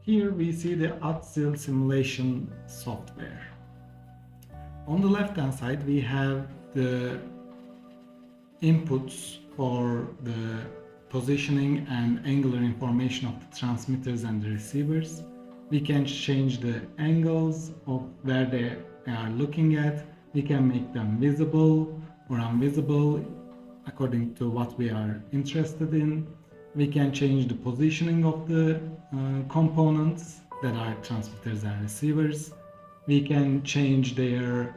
Here we see the ADSIL simulation software. On the left hand side we have the inputs for the positioning and angular information of the transmitters and the receivers. We can change the angles of where they are looking at. We can make them visible or invisible according to what we are interested in. We can change the positioning of the components that are transmitters and receivers. We can change their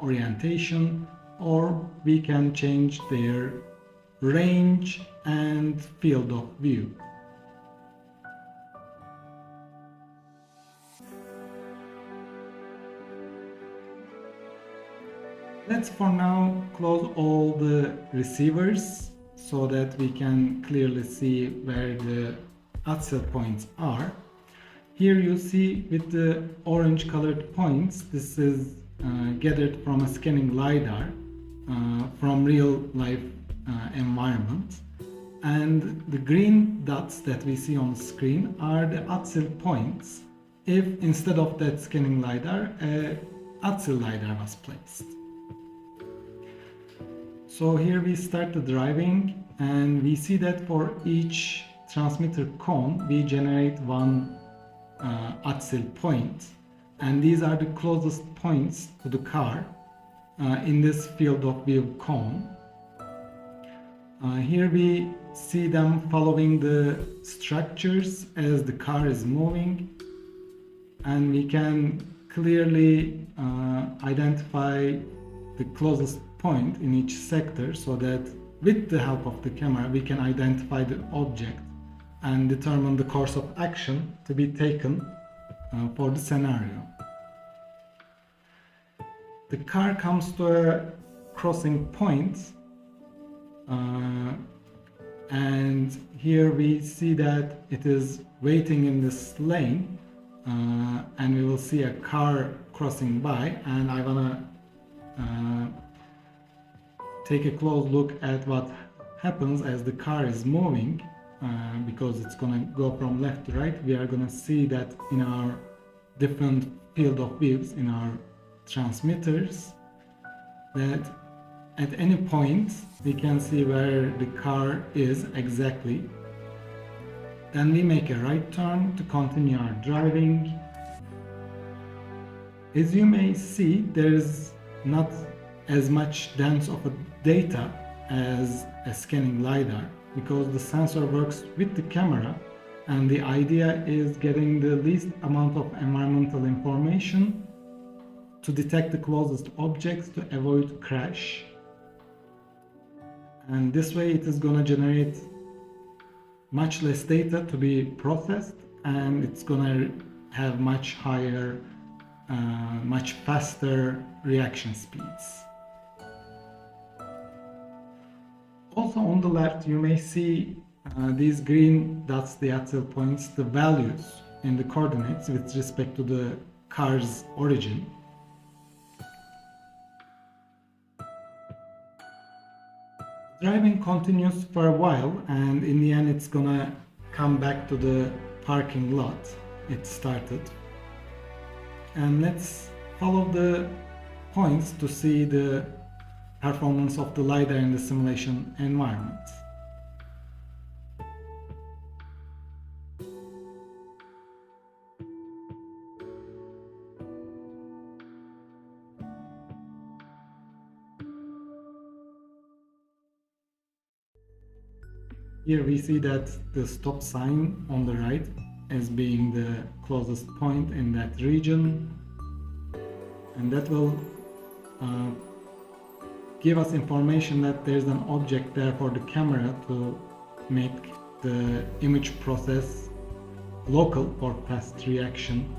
orientation, or we can change their range and field of view. Let's for now close all the receivers so that we can clearly see where the ADSIL points are. Here you see with the orange colored points, this is gathered from a scanning LiDAR from real life environment. And the green dots that we see on the screen are the ADSIL points if instead of that scanning LiDAR, a ADSIL LiDAR was placed. So here we start the driving and we see that for each transmitter cone we generate one ADSIL point, and these are the closest points to the car in this field of view cone. Here we see them following the structures as the car is moving, and we can clearly identify the closest point in each sector, so that with the help of the camera we can identify the object and determine the course of action to be taken for the scenario. The car comes to a crossing point, and here we see that it is waiting in this lane, and we will see a car crossing by, and I wanna take a close look at what happens as the car is moving, because it's gonna go from left to right. We are gonna see that in our different field of views in our transmitters, that at any point we can see where the car is exactly. Then we make a right turn to continue our driving. As you may see, there is not as much dense of a data as a scanning LiDAR, because the sensor works with the camera, and the idea is getting the least amount of environmental information to detect the closest objects to avoid crash. And this way it is going to generate much less data to be processed, and it's going to have much higher, much faster reaction speeds. Also on the left you may see these green dots, the ADSIL points, the values in the coordinates with respect to the car's origin. Driving continues for a while, and in the end it's gonna come back to the parking lot it started. And let's follow the points to see the performance of the LiDAR in the simulation environment. Here we see that the stop sign on the right as being the closest point in that region, and that will give us information that there's an object there for the camera to make the image process local for fast reaction.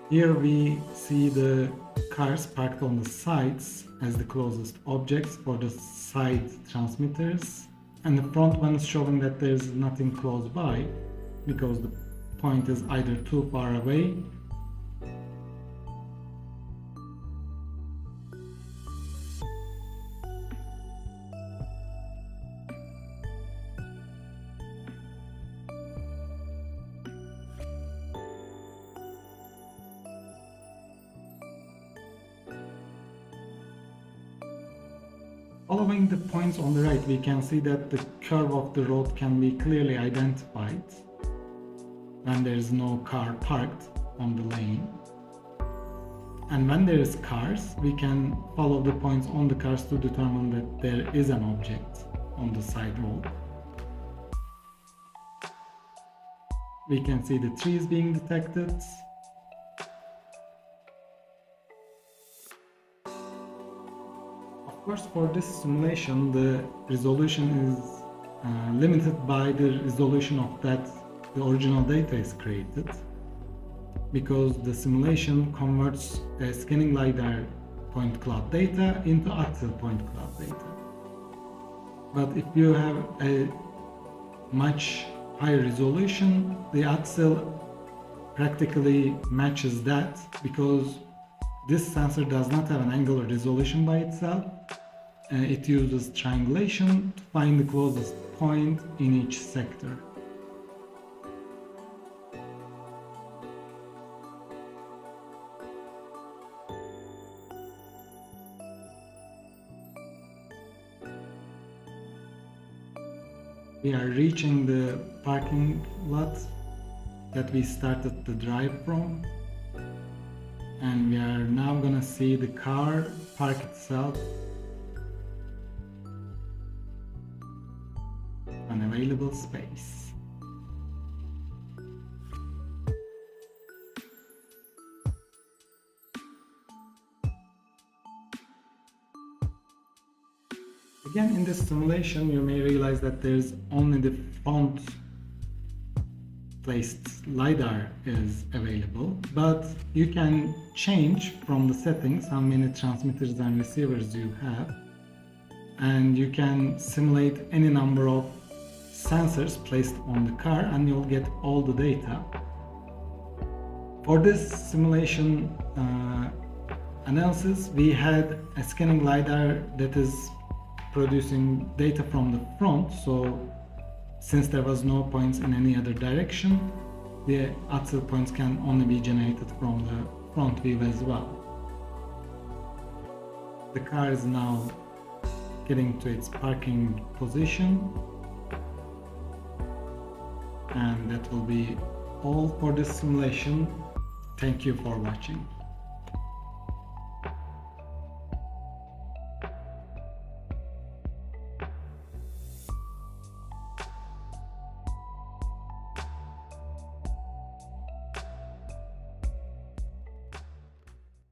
Here we see the cars parked on the sides as the closest objects for the side transmitters, and the front one is showing that there's nothing close by because the point is either too far away . Following the points on the right, we can see that the curve of the road can be clearly identified when there is no car parked on the lane. And when there is cars, we can follow the points on the cars to determine that there is an object on the sidewalk. We can see the trees being detected. Of course, for this simulation, the resolution is limited by the resolution of that the original data is created, because the simulation converts a scanning LiDAR point cloud data into ADSIL point cloud data. But if you have a much higher resolution, the ADSIL practically matches that, because this sensor does not have an angular resolution by itself. It uses triangulation to find the closest point in each sector. We are reaching the parking lot that we started the drive from, and we are now gonna see the car park itself on available space. Again, in this simulation, you may realize that there is only the front placed LiDAR is available, but you can change from the settings how many transmitters and receivers you have, and you can simulate any number of sensors placed on the car and you'll get all the data. For this simulation analysis, we had a scanning LiDAR that is producing data from the front, so since there was no points in any other direction, the ADSIL points can only be generated from the front view as well. The car is now getting to its parking position, and that will be all for this simulation. Thank you for watching.